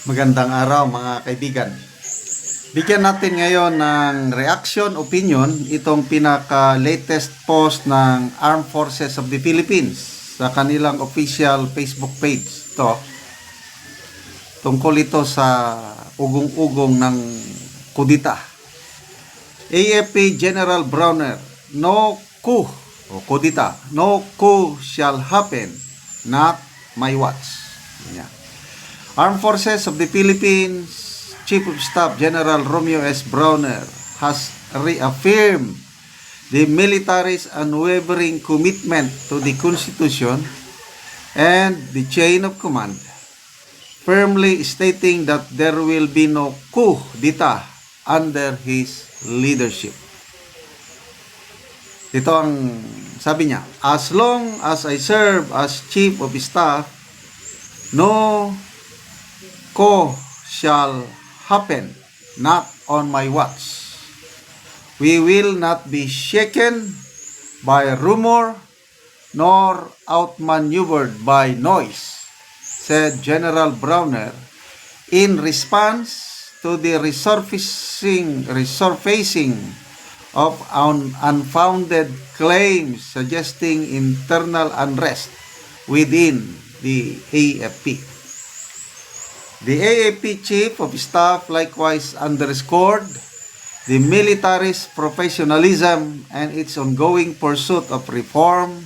Magandang araw mga kaibigan. Bigyan natin ngayon ng reaction, opinion, itong pinaka-latest post ng Armed Forces of the Philippines sa kanilang official Facebook page. Tungkol ito sa ugong-ugong ng kudita. AFP General Browner, no coup, o kudita, no coup shall happen, not my watch. Yan. Armed Forces of the Philippines Chief of Staff General Romeo S. Browner has reaffirmed the military's unwavering commitment to the Constitution and the chain of command, firmly stating that there will be no coup d'etat under his leadership. Ito ang sabi niya, as long as I serve as Chief of Staff, no coup shall happen, not on my watch. We will not be shaken by rumor nor outmaneuvered by noise, said General Browner in response to the resurfacing of unfounded claims suggesting internal unrest within the AFP. The AFP Chief of Staff likewise underscored the military's professionalism and its ongoing pursuit of reform,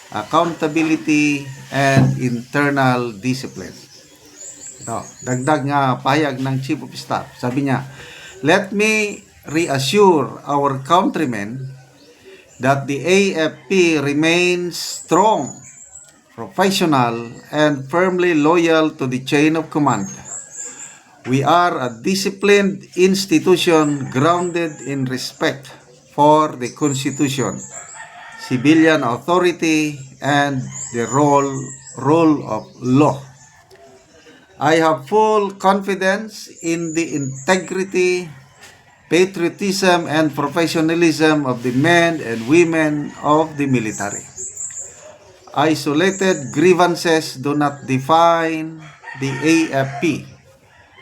accountability, and internal discipline. Ito, dagdag nga pahayag ng Chief of Staff. Sabi niya, let me reassure our countrymen that the AFP remains strong, professional, and firmly loyal to the chain of command. We are a disciplined institution grounded in respect for the Constitution, civilian authority, and the rule of law. I have full confidence in the integrity, patriotism, and professionalism of the men and women of the military. Isolated grievances do not define the AFP.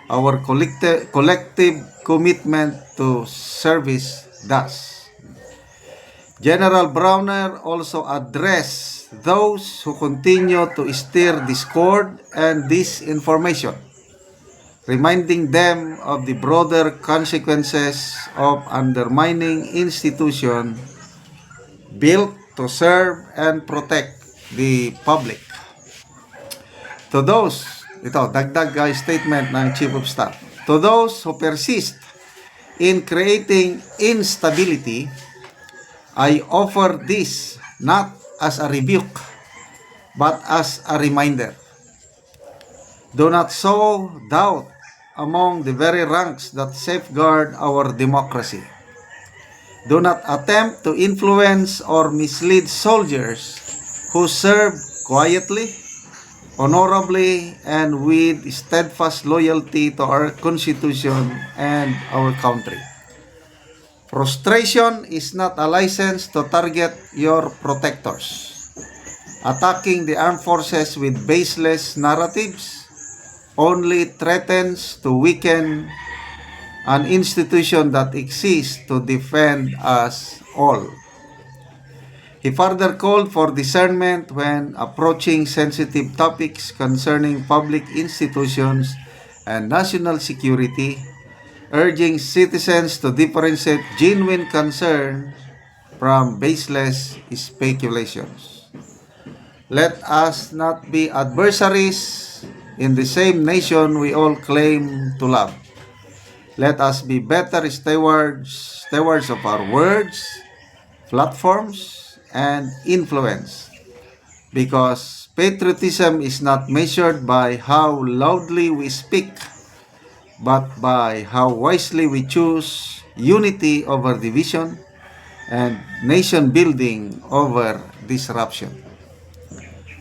Our collective commitment to service does. General Browner also addressed those who continue to stir discord and disinformation, reminding them of the broader consequences of undermining institutions built to serve and protect the public. To those, ito, dagdag statement ng Chief of Staff. To those who persist in creating instability, I offer this not as a rebuke, but as a reminder. Do not sow doubt among the very ranks that safeguard our democracy. Do not attempt to influence or mislead soldiers who serve quietly, honorably, and with steadfast loyalty to our Constitution and our country. Frustration is not a license to target your protectors. Attacking the armed forces with baseless narratives only threatens to weaken an institution that exists to defend us all. He further called for discernment when approaching sensitive topics concerning public institutions and national security, urging citizens to differentiate genuine concern from baseless speculations. Let us not be adversaries in the same nation we all claim to love. Let us be better stewards of our words, platforms, and influence, because patriotism is not measured by how loudly we speak, but by how wisely we choose unity over division and nation building over disruption.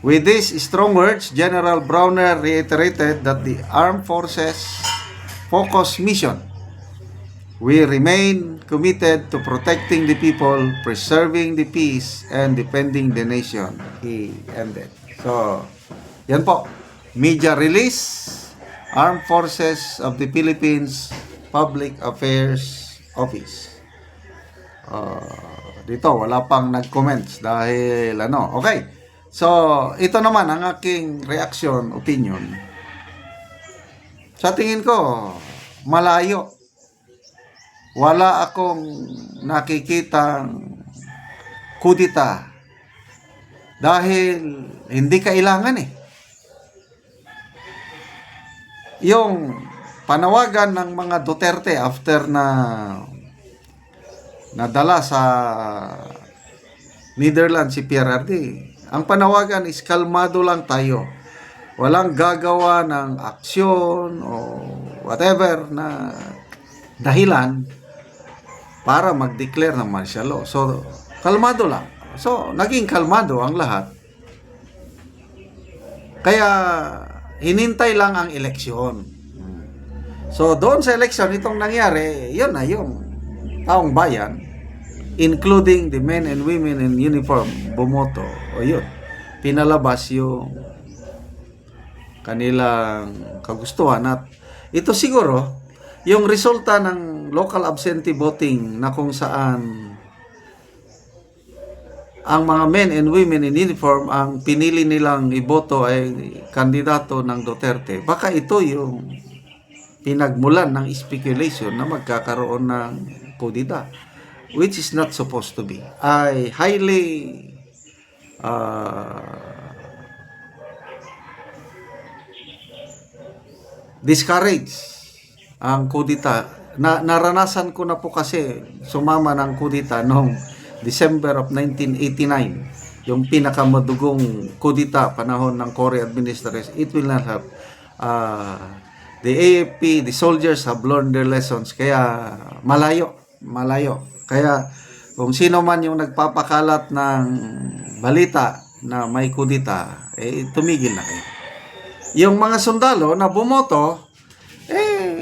With these strong words, General Browner reiterated that the armed forces focus mission. We remain committed to protecting the people, preserving the peace, and defending the nation, he ended. So, yan po. Media release Armed Forces of the Philippines Public Affairs Office. Dito wala pang nag-comments dahil ano. Okay. So, ito naman ang aking reaction, opinion. Sa tingin ko, malayo. Wala akong nakikitang kudita dahil hindi kailangan eh. Yung panawagan ng mga Duterte after na nadala sa Netherlands si PRRD, ang panawagan is kalmado lang tayo. Walang gagawa ng aksyon o whatever na dahilan para mag-declare ng martial law. So, kalmado lang. So, naging kalmado ang lahat. Kaya, hinintay lang ang eleksyon. So, doon sa eleksyon, itong nangyari, yun na yung taong bayan, including the men and women in uniform, bumoto. O yun, pinalabas yung kanilang kagustuhan. At ito siguro, yung resulta ng local absentee voting na kung saan ang mga men and women in uniform ang pinili nilang iboto ay kandidato ng Duterte, baka ito yung pinagmulan ng speculation na magkakaroon ng kudita, which is not supposed to be. I highly discourage ang kudita. Naranasan ko na po kasi sumama ng kudita noong December of 1989, yung pinakamadugong kudita panahon ng Cory administration. It will not have the AFP, the soldiers have learned their lessons. Kaya malayo. Kaya kung sino man yung nagpapakalat ng balita na may kudita, tumigil na kayo. Yung mga sundalo na bumoto,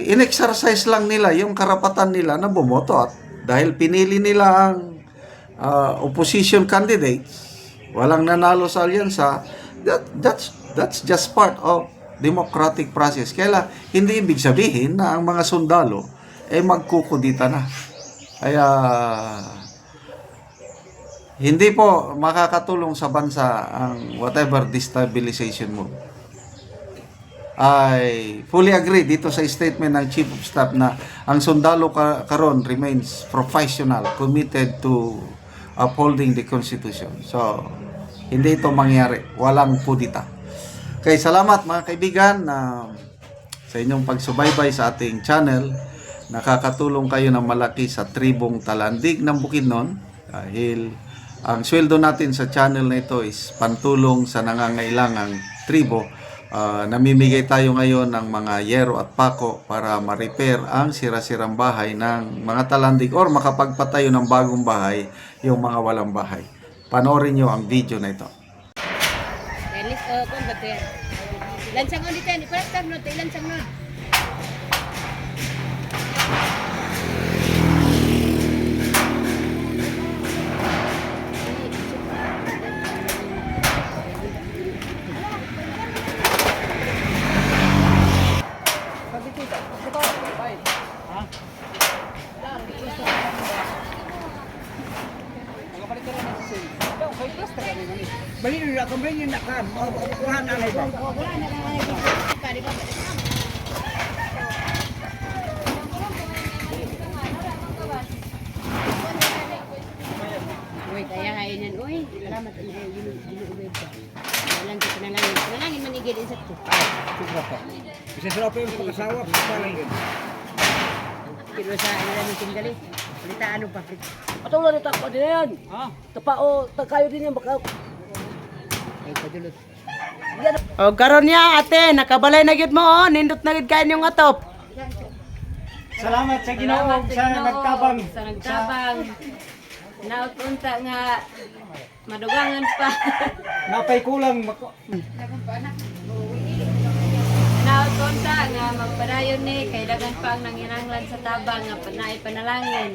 in-exercise lang nila yung karapatan nila na bumoto. At dahil pinili nila ang opposition candidates, walang nanalo sa alyansa, that's just part of democratic process. Kaya hindi ibig sabihin na ang mga sundalo magkukudita na. Kaya hindi po makakatulong sa bansa ang whatever destabilization move. I fully agree dito sa statement ng Chief of Staff na ang sundalo karon remains professional, committed to upholding the Constitution. So, hindi ito mangyari. Walang kudita. Okay, salamat mga kaibigan sa inyong pagsubaybay sa ating channel. Nakakatulong kayo ng malaki sa tribong Talandig ng Bukidnon dahil ang sweldo natin sa channel na ito is pantulong sa nangangailangang tribo. Namimigay tayo ngayon ng mga yero at pako para ma-repair ang sira-sirang bahay ng mga Talandig or makapagpatayo ng bagong bahay yung mga walang bahay. Panoorin nyo ang video na ito. Lansang on dito, ipalastar no, lansang no. Bali na kambing na kam, kuhan na ba? Uy, kaya kainan, uy. Salamat ang ginuubed ka. Walang dito na lang. Nalangin manigid din sa to. Siguro pa. Bisa sarap yung pag-asawa, sa lang yun. Kilo sa ilan ng tinggali. Balita ano pa? Patuloy na takpa din yan. Ha? Tapao, kayo din yan. Baka... Ay, padulot. O, karon niya, ate. Nakabalay na gid mo, oh. Nindot na gid kain yung atop. Salamat sa Ginoo sa nagtabang. Sa nagtabang. Nautunta nga madugangan pa. Napay kulang Nautunta nga magpadayon ni kay dagan pa ang nanginanglan sa tabang nga panay panalangin.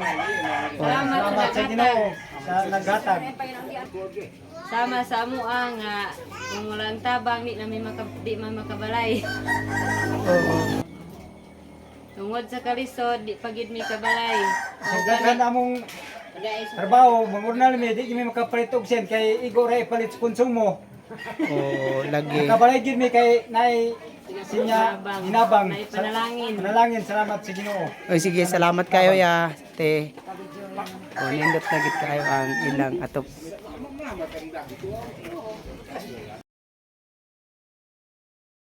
Salamat sa Ginoo naghatag. sa naghatag. Sama sa amuang nga kung walang tabang di man makabalay. Tungod sa kalisod, di pagid mi kabalay. Sa daghan among trabaho, mangurnal mi, di kami makapalit og sen kay igo ra ipalit sa konsumo. Oh, lagi. Kabalay gid mi kay nay sinya hinabang. Nay panalangin. Panalangin, salamat sa Ginoo. Oy, sige, salamat kayo ya, te. Oh, nindot na gid kayo ang ilang atop.